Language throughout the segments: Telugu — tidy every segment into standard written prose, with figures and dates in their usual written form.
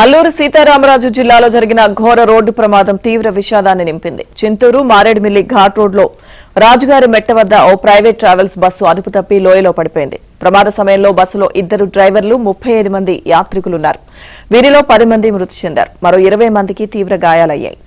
అల్లూరు సీతారామరాజు జిల్లాలో జరిగిన ఘోర రోడ్డు ప్రమాదం తీవ్ర విషాదాన్ని నింపింది. చింతూరు మారేడుమిల్లి ఘాట్ రోడ్లో రాజుగారి మెట్ట వద్ద ఓ ప్రైవేట్ ట్రావెల్స్ బస్సు అదుపు తప్పి లోయలో పడిపోయింది. ప్రమాద సమయంలో బస్సులో 2 డ్రైవర్లు 35 మంది యాత్రికులున్నారు. వీరిలో 10 మంది మృతి చెందారు. మరో 20 మందికి తీవ్ర గాయాలయ్యాయి.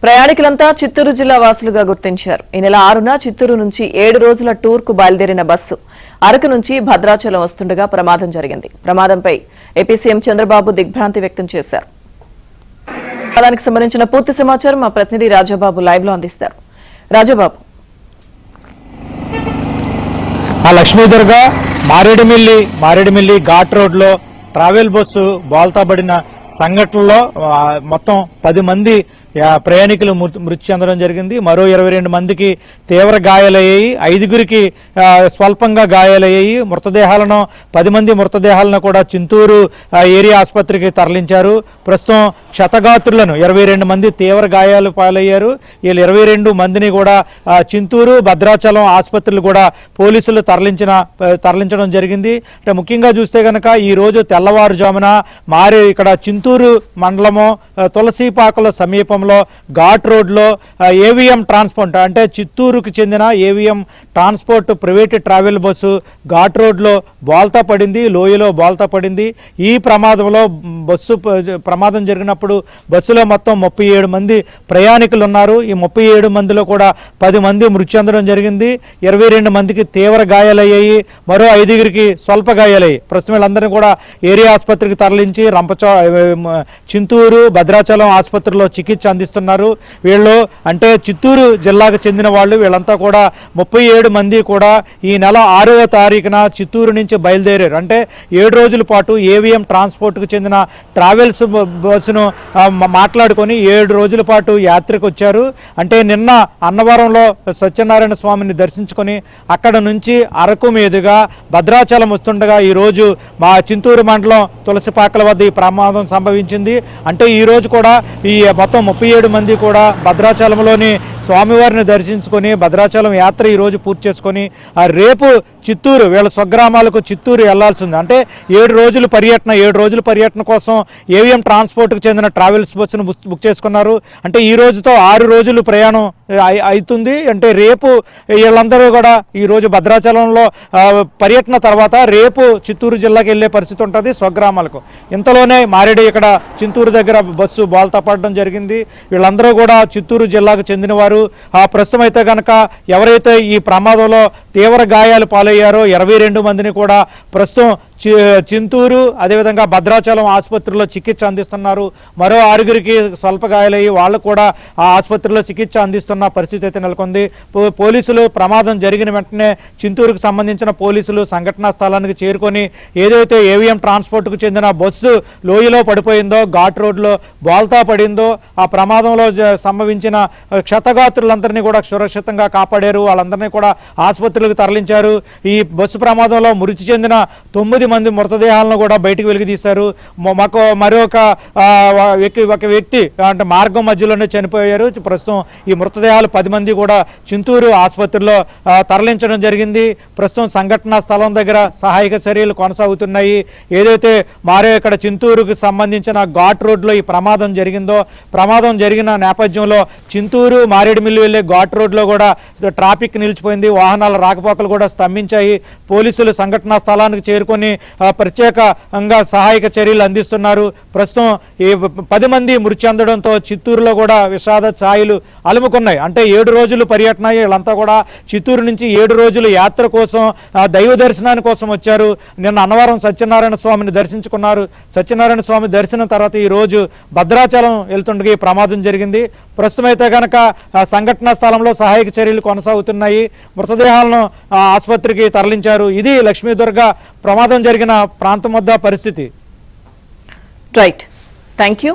ప్రయాణికులంతా చిత్తూరు జిల్లా వాసులుగా గుర్తించారు. ఈ నెల 6న చిత్తూరు నుంచి 7 రోజుల టూర్ కు బయలుదేరిన బస్సు అరకు నుంచి భద్రాచలం వస్తుండగా ప్రమాదం జరిగింది. ప్రమాదంపై ఏపీ సీఎం చంద్రబాబు దిగ్భ్రాంతి వ్యక్తం చేశారు. దానికి సంబంధించిన పూర్తి సమాచారం మా ప్రతినిధి రాజాబాబు లైవ్ లో అందిస్తారు. రాజాబాబు, లక్ష్మీదుర్గ మారేడుమిల్లి ఘాట్ రోడ్ లో ట్రావెల్ బస్సు బోల్తాబడిన సంఘటనలో మొత్తం 10 మంది ప్రయాణికులు మృతి చెందడం జరిగింది. మరో 22 మందికి తీవ్ర గాయాలయ్యాయి. 5గురికి స్వల్పంగా గాయాలయ్యాయి. 10 మంది మృతదేహాలను కూడా చింతూరు ఏరియా ఆసుపత్రికి తరలించారు. ప్రస్తుతం క్షతగాత్రులను 22 మంది తీవ్ర గాయాలు పాలయ్యారు. వీళ్ళు 22 మందిని కూడా చింతూరు భద్రాచలం ఆసుపత్రులు కూడా పోలీసులు తరలించడం జరిగింది. అంటే ముఖ్యంగా చూస్తే కనుక ఈ రోజు తెల్లవారుజామున ఇక్కడ చింతూరు మండలము తులసీపాకల సమీపం ఘాట్ రోడ్ లో ఏవిఎం ట్రాన్స్పోర్ట్ అంటే చిత్తూరుకు చెందిన AVM transport private travel bus ghat road లో బోల్తా పడింది, లోయలో బోల్తా పడింది. ఈ ప్రమాదంలో ప్రమాదం జరిగినప్పుడు బస్సులో మొత్తం 37 మంది ప్రయాణికులు ఉన్నారు. ఈ 37 మందిలో కూడా 10 మంది మృతి చెందడం జరిగింది. 22 మందికి తీవ్ర గాయాలయ్యాయి. మరో 5గురికి స్వల్ప గాయాలయ్యాయి. ప్రస్తుతం వీళ్ళందరినీ కూడా ఏరియా ఆసుపత్రికి తరలించి చింతూరు భద్రాచలం ఆసుపత్రిలో చికిత్స అందిస్తున్నారు. వీళ్ళు అంటే చిత్తూరు జిల్లాకు చెందిన వాళ్ళు. వీళ్ళంతా కూడా 37 మంది కూడా ఈ నెల 6వ తారీఖున చిత్తూరు నుంచి బయలుదేరారు. అంటే 7 రోజుల పాటు ఏవిఎం ట్రాన్స్పోర్ట్కు చెందిన ట్రావెల్స్ బస్సును మాట్లాడుకొని 7 రోజుల పాటు యాత్రకు వచ్చారు. అంటే నిన్న అన్నవరంలో సత్యనారాయణ స్వామిని దర్శించుకొని అక్కడ నుంచి అరకు మీదుగా భద్రాచలం వస్తుండగా ఈరోజు మా చింతూరు మండలం తులసిపాకల వద్ద ఈ ప్రమాదం సంభవించింది. అంటే ఈ రోజు కూడా ఈ మొత్తం 37 మంది కూడా భద్రాచలంలోని స్వామివారిని దర్శించుకొని భద్రాచలం యాత్ర ఈరోజు పూర్తి చేసుకొని రేపు చిత్తూరు వీళ్ళ స్వగ్రామాలకు చిత్తూరు వెళ్లాల్సింది. అంటే 7 రోజుల పర్యటన కోసం ఏవిఎం ట్రాన్స్పోర్ట్కు చెందిన ట్రావెల్స్ బస్సును బుక్ చేసుకున్నారు. అంటే ఈ రోజుతో 6 రోజులు ప్రయాణం అవుతుంది. అంటే రేపు వీళ్ళందరూ కూడా ఈరోజు భద్రాచలంలో పర్యటన తర్వాత రేపు చిత్తూరు జిల్లాకి వెళ్ళే పరిస్థితి ఉంటుంది స్వగ్రామాలకు. ఇంతలోనే ఇక్కడ చింతూరు దగ్గర బస్సు బోల్తా పడడం జరిగింది. వీళ్ళందరూ కూడా చిత్తూరు జిల్లాకు చెందినవారు. ప్రస్తుతం అయితే కనుక ఎవరైతే ఈ ప్రమాదంలో తీవ్ర గాయాలు పాలయ్యారో 22 మందిని కూడా ప్రస్తుతం చింతూరు అదేవిధంగా భద్రాచలం ఆసుపత్రిలో చికిత్స అందిస్తున్నారు. మరో 6గురికి స్వల్ప గాయాలయ్యి వాళ్ళు కూడా ఆ ఆసుపత్రిలో చికిత్స అందిస్తున్న పరిస్థితి అయితే నెలకొంది. పోలీసులు ప్రమాదం జరిగిన వెంటనే చింతూరుకు సంబంధించిన పోలీసులు సంఘటనా స్థలానికి చేరుకొని ఏదైతే ఏవిఎం ట్రాన్స్పోర్ట్కు చెందిన బస్సు లోయలో పడిపోయిందో ఘాట్ రోడ్లో బోల్తా పడిందో ఆ ప్రమాదంలో సంభవించిన క్షతగాత్రులందరినీ కూడా సురక్షితంగా కాపాడారు. వాళ్ళందరినీ కూడా ఆసుపత్రులకు తరలించారు. ఈ బస్సు ప్రమాదంలో మృతి చెందిన 9 మంది మృతదేహాలను కూడా బయటకు వెలికితీశారు. మరొక వ్యక్తి అంటే మార్గం మధ్యలోనే చనిపోయారు. ప్రస్తుతం ఈ మృతదేహాలు 10 మంది కూడా చింతూరు ఆసుపత్రిలో తరలించడం జరిగింది. ప్రస్తుతం సంఘటనా స్థలం దగ్గర సహాయక చర్యలు కొనసాగుతున్నాయి. ఏదైతే ఇక్కడ చింతూరుకు సంబంధించిన ఘాట్ రోడ్లో ఈ ప్రమాదం జరిగిన నేపథ్యంలో చింతూరు మారేడుమిల్లి వెళ్లే ఘాట్ రోడ్లో కూడా ట్రాఫిక్ నిలిచిపోయింది. వాహనాల రాకపోకలు కూడా స్తంభించాయి. పోలీసులు సంఘటనా స్థలానికి చేరుకొని ప్రత్యేకంగా సహాయక చర్యలు అందిస్తున్నారు. ప్రస్తుతం ఈ 10 మంది మృతి చెందడంతో చిత్తూరులో కూడా విషాద ఛాయలు అలుముకున్నాయి. అంటే 7 రోజులు పర్యటన. వీళ్ళంతా కూడా చిత్తూరు నుంచి 7 రోజులు యాత్ర కోసం దైవ దర్శనాని కోసం వచ్చారు. నిన్న అన్నవరం సత్యనారాయణ స్వామిని దర్శించుకున్నారు. సత్యనారాయణ స్వామి దర్శనం తర్వాత ఈ రోజు భద్రాచలం వెళ్తుండగా ఈ ప్రమాదం జరిగింది. ప్రస్తుతం అయితే కనుక సంఘటనా స్థలంలో సహాయక చర్యలు కొనసాగుతున్నాయి. మృతదేహాలను ఆసుపత్రికి తరలించారు. ఇది లక్ష్మీదుర్గ ప్రమాదం జరిగిన ప్రాంతం వద్ద పరిస్థితి. Right, thank you.